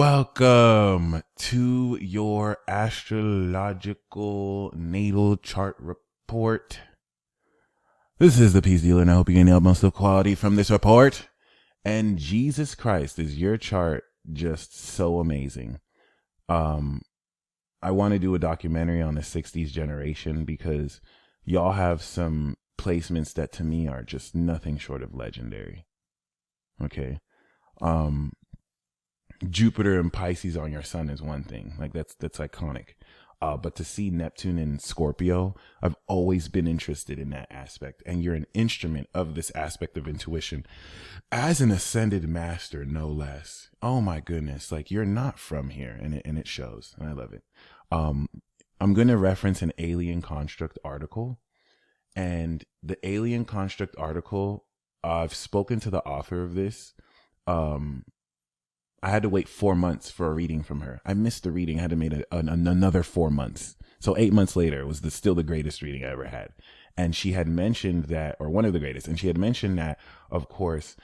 Welcome to your astrological natal chart report. This is the Peace Dealer, and I hope you nailed most of the quality from this report. And Jesus Christ, is your chart just so amazing. I want to do a documentary on the 60s generation because y'all have some placements that to me are just nothing short of legendary. Okay. Jupiter and Pisces on your sun is one thing. Like that's iconic. But to see Neptune in Scorpio, I've always been interested in that aspect. And you're an instrument of this aspect of intuition as an ascended master, no less. Oh my goodness. Like you're not from here, and it shows. And I love it. I'm going to reference an alien construct article, and the alien construct article, I've spoken to the author of this. I had to wait 4 months for a reading from her. I missed the reading. I had to make another 4 months. So 8 months later, it was still the greatest reading I ever had. And she had mentioned that, or one of the greatest. And she had mentioned that, of course,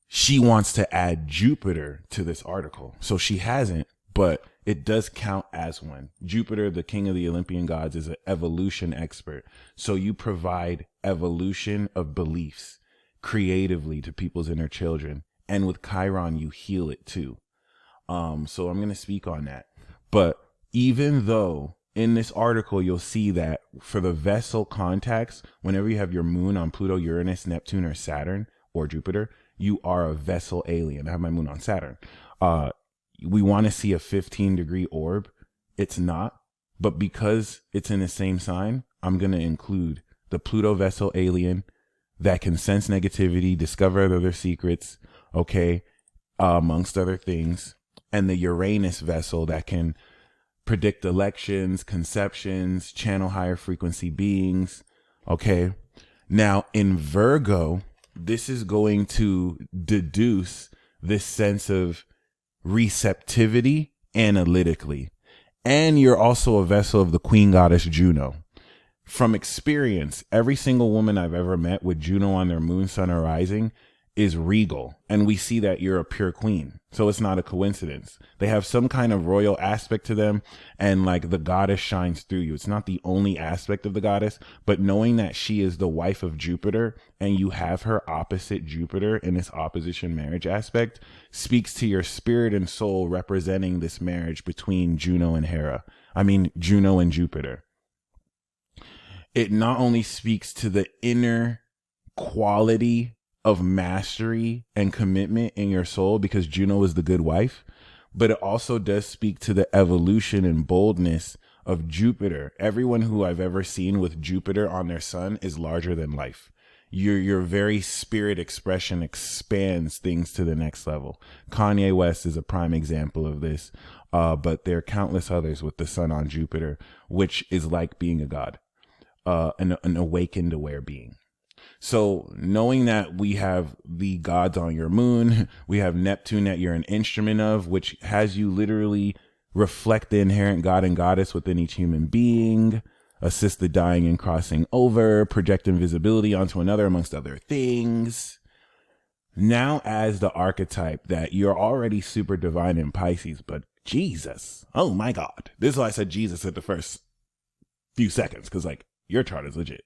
she wants to add Jupiter to this article. So she hasn't, but it does count as one. Jupiter, the king of the Olympian gods, is an evolution expert. So you provide evolution of beliefs creatively to people's inner children. And with Chiron, you heal it too. So I'm going to speak on that. But even though in this article, you'll see that for the vessel contacts, whenever you have your moon on Pluto, Uranus, Neptune, or Saturn, or Jupiter, you are a vessel alien. I have my moon on Saturn. We want to see a 15-degree orb. It's not. But because it's in the same sign, I'm going to include the Pluto vessel alien that can sense negativity, discover other secrets, okay, amongst other things, and the Uranus vessel that can predict elections, conceptions, channel higher frequency beings, okay. Now, in Virgo, this is going to deduce this sense of receptivity analytically. And you're also a vessel of the queen goddess Juno. From experience, every single woman I've ever met with Juno on their moon, sun, or rising is regal, and we see that you're a pure queen, so it's not a coincidence. They have some kind of royal aspect to them, and like the goddess shines through you. It's not the only aspect of the goddess, but knowing that she is the wife of Jupiter and you have her opposite Jupiter in this opposition marriage aspect speaks to your spirit and soul representing this marriage between Juno and Juno and Jupiter. It not only speaks to the inner quality of mastery and commitment in your soul because Juno is the good wife, but it also does speak to the evolution and boldness of Jupiter. Everyone who I've ever seen with Jupiter on their sun is larger than life. Your very spirit expression expands things to the next level. Kanye West is a prime example of this, but there are countless others with the sun on Jupiter, which is like being a god, an awakened, aware being. So knowing that we have the gods on your moon, we have Neptune that you're an instrument of, which has you literally reflect the inherent god and goddess within each human being, assist the dying in crossing over, project invisibility onto another, amongst other things. Now as the archetype that you're already super divine in Pisces, but Jesus, oh my God. This is why I said Jesus at the first few seconds, because like your chart is legit.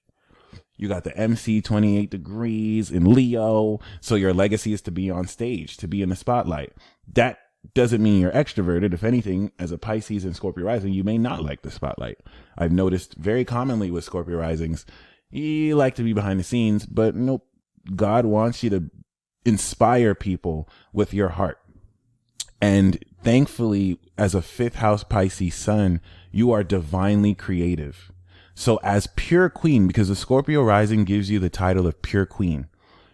You got the MC 28 degrees in Leo. So your legacy is to be on stage, to be in the spotlight. That doesn't mean you're extroverted. If anything, as a Pisces and Scorpio rising, you may not like the spotlight. I've noticed very commonly with Scorpio risings, you like to be behind the scenes, but nope. God wants you to inspire people with your heart. And thankfully, as a fifth house Pisces sun, you are divinely creative. So as pure queen, because the Scorpio rising gives you the title of pure queen,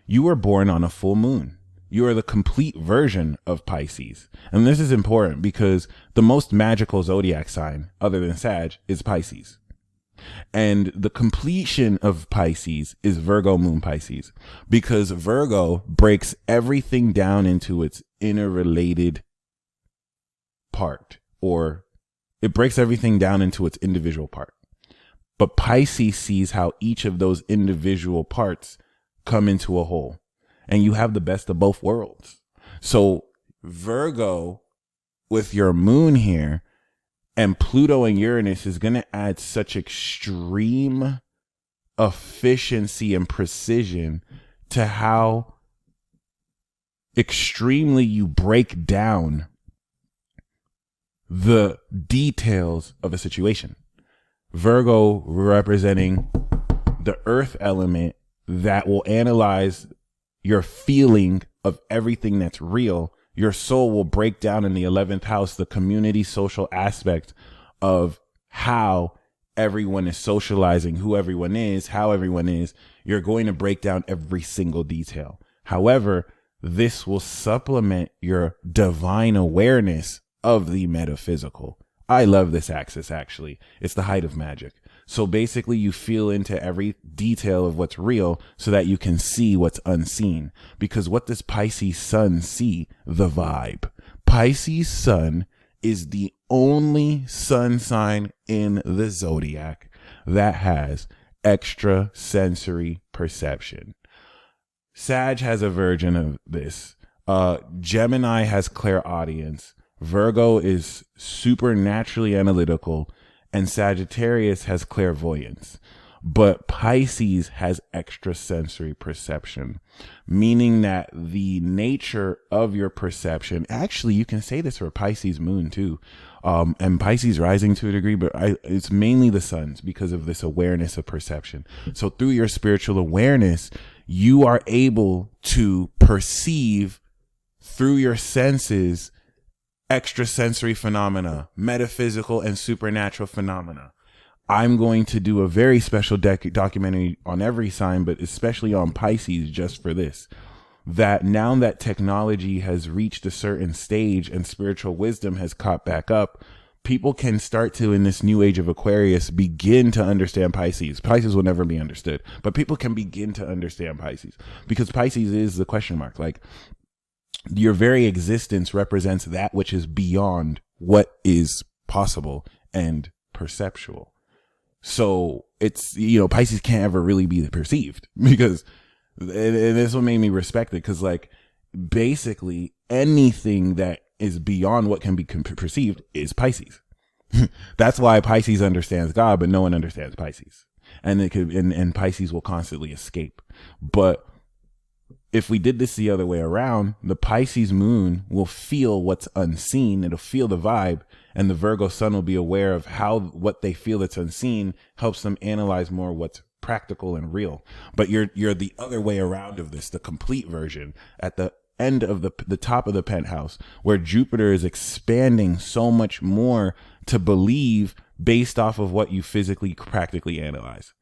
you were born on a full moon. You are the complete version of Pisces. And this is important because the most magical zodiac sign other than Sag is Pisces. And the completion of Pisces is Virgo moon Pisces, because Virgo breaks everything down into its interrelated part, or it breaks everything down into its individual part. But Pisces sees how each of those individual parts come into a whole, and you have the best of both worlds. So Virgo with your moon here and Pluto and Uranus is going to add such extreme efficiency and precision to how extremely you break down the details of a situation. Virgo representing the earth element that will analyze your feeling of everything that's real. Your soul will break down in the 11th house, the community social aspect of how everyone is socializing, who everyone is, how everyone is. You're going to break down every single detail. However, this will supplement your divine awareness of the metaphysical. I love this axis, actually. It's the height of magic. So basically you feel into every detail of what's real so that you can see what's unseen. Because what does Pisces sun see? The vibe. Pisces sun is the only sun sign in the zodiac that has extrasensory perception. Sag has a version of this. Gemini has clairaudience. Virgo is supernaturally analytical, and Sagittarius has clairvoyance. But Pisces has extrasensory perception, meaning that the nature of your perception, actually, you can say this for Pisces moon too, and Pisces rising to a degree, but it's mainly the suns because of this awareness of perception. So through your spiritual awareness, you are able to perceive through your senses extrasensory phenomena, metaphysical and supernatural phenomena. I'm going to do a very special documentary on every sign, but especially on Pisces just for this. That now that technology has reached a certain stage and spiritual wisdom has caught back up, people can start to, in this new age of Aquarius, begin to understand Pisces. Pisces will never be understood, but people can begin to understand Pisces because Pisces is the question mark. Like, your very existence represents that which is beyond what is possible and perceptual. So it's, Pisces can't ever really be perceived because, and this what made me respect it. Cause like basically anything that is beyond what can be perceived is Pisces. That's why Pisces understands God, but no one understands Pisces. And it could, and Pisces will constantly escape. But if we did this the other way around, the Pisces moon will feel what's unseen. It'll feel the vibe, and the Virgo sun will be aware of how what they feel that's unseen helps them analyze more what's practical and real. But you're the other way around of this, the complete version at the end of the top of the penthouse, where Jupiter is expanding so much more to believe based off of what you physically practically analyze.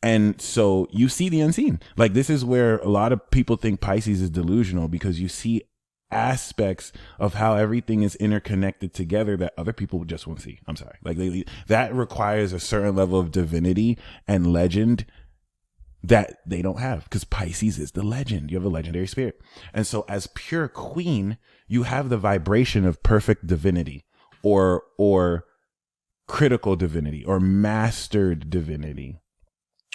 And so you see the unseen. Like, this is where a lot of people think Pisces is delusional, because you see aspects of how everything is interconnected together that other people just won't see. I'm sorry. Like, that requires a certain level of divinity and legend that they don't have, because Pisces is the legend. You have a legendary spirit. And so as pure queen, you have the vibration of perfect divinity or critical divinity or mastered divinity,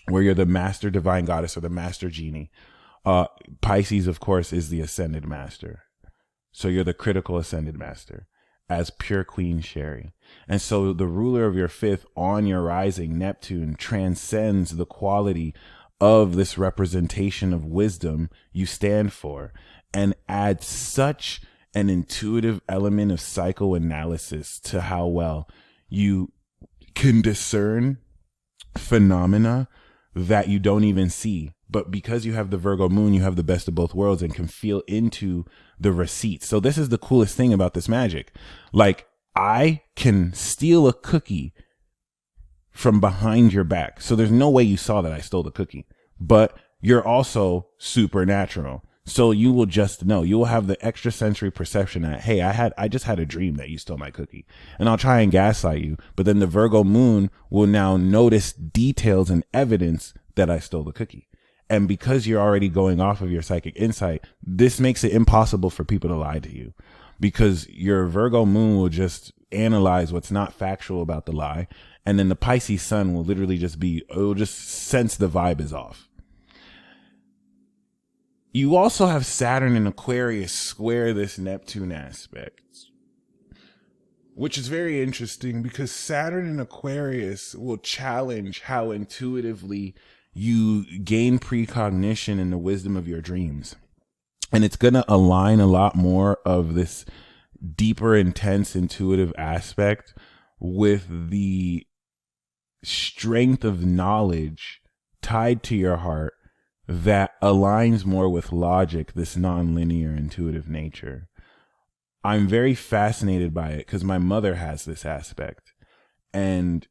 where you're the master divine goddess or the master genie. Pisces, of course, is the ascended master. So you're the critical ascended master as pure Queen Sherry. And so the ruler of your fifth on your rising, Neptune, transcends the quality of this representation of wisdom you stand for, and adds such an intuitive element of psychoanalysis to how well you can discern phenomena that you don't even see. But because you have the Virgo moon, you have the best of both worlds and can feel into the receipts. So this is the coolest thing about this magic. Like, I can steal a cookie from behind your back. So there's no way you saw that I stole the cookie, but you're also supernatural. So you will just know, you will have the extrasensory perception that, hey, I just had a dream that you stole my cookie, and I'll try and gaslight you. But then the Virgo moon will now notice details and evidence that I stole the cookie. And because you're already going off of your psychic insight, this makes it impossible for people to lie to you, because your Virgo moon will just analyze what's not factual about the lie. And then the Pisces sun will literally just it will just sense the vibe is off. you also have Saturn in Aquarius square this Neptune aspect, which is very interesting because Saturn in Aquarius will challenge how intuitively you gain precognition and the wisdom of your dreams. And it's going to align a lot more of this deeper, intense, intuitive aspect with the strength of knowledge tied to your heart that aligns more with logic, this non-linear intuitive nature. I'm very fascinated by it because my mother has this aspect. And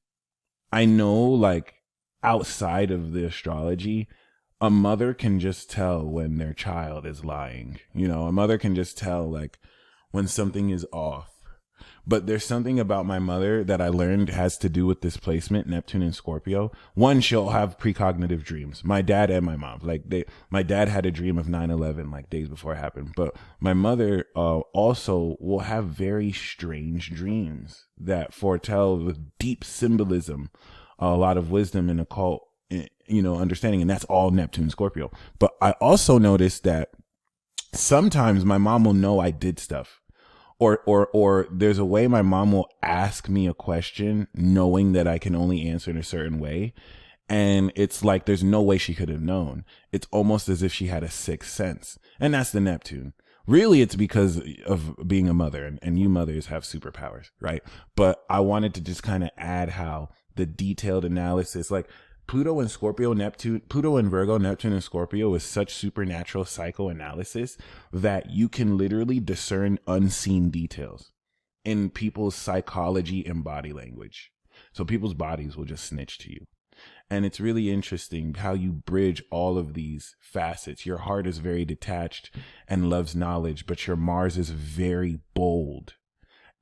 I know, like, outside of the astrology, a mother can just tell when their child is lying. You know, a mother can just tell, like, when something is off. But there's something about my mother that I learned has to do with this placement, Neptune and Scorpio. One, she'll have precognitive dreams. My dad and my mom, my dad had a dream of 9/11 like days before it happened. But my mother also will have very strange dreams that foretell with deep symbolism, a lot of wisdom and occult, understanding. And that's all Neptune, Scorpio. But I also noticed that sometimes my mom will know I did stuff. Or there's a way my mom will ask me a question knowing that I can only answer in a certain way. And it's like there's no way she could have known. It's almost as if she had a sixth sense. And that's the Neptune. Really, it's because of being a mother, and you mothers have superpowers, right? But I wanted to just kind of add how the detailed analysis, like Pluto and Scorpio, Pluto and Virgo, Neptune and Scorpio is such supernatural psychoanalysis that you can literally discern unseen details in people's psychology and body language. So people's bodies will just snitch to you. And it's really interesting how you bridge all of these facets. Your heart is very detached and loves knowledge, but your Mars is very bold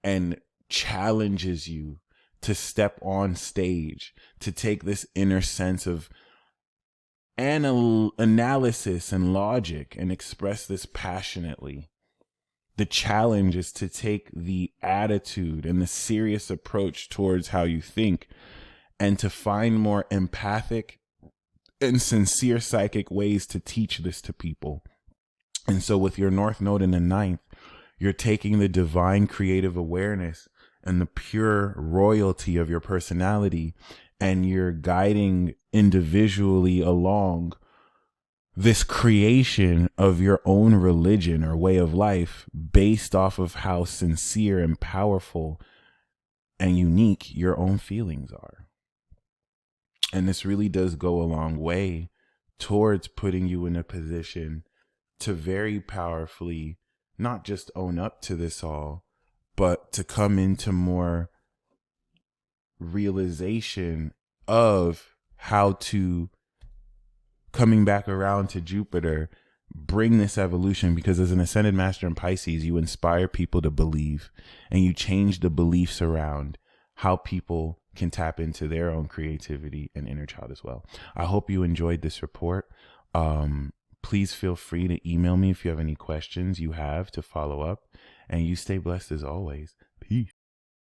and challenges you to step on stage, to take this inner sense of analysis and logic and express this passionately. The challenge is to take the attitude and the serious approach towards how you think and to find more empathic and sincere psychic ways to teach this to people. And so with your North Node in the 9th, you're taking the divine creative awareness and the pure royalty of your personality, and you're guiding individually along this creation of your own religion or way of life based off of how sincere and powerful and unique your own feelings are. And this really does go a long way towards putting you in a position to very powerfully not just own up to this all, but to come into more realization of how to, coming back around to Jupiter, bring this evolution. Because as an ascended master in Pisces, you inspire people to believe, and you change the beliefs around how people can tap into their own creativity and inner child as well. I hope you enjoyed this report. Please feel free to email me if you have any questions you have to follow up. And you stay blessed as always. Peace.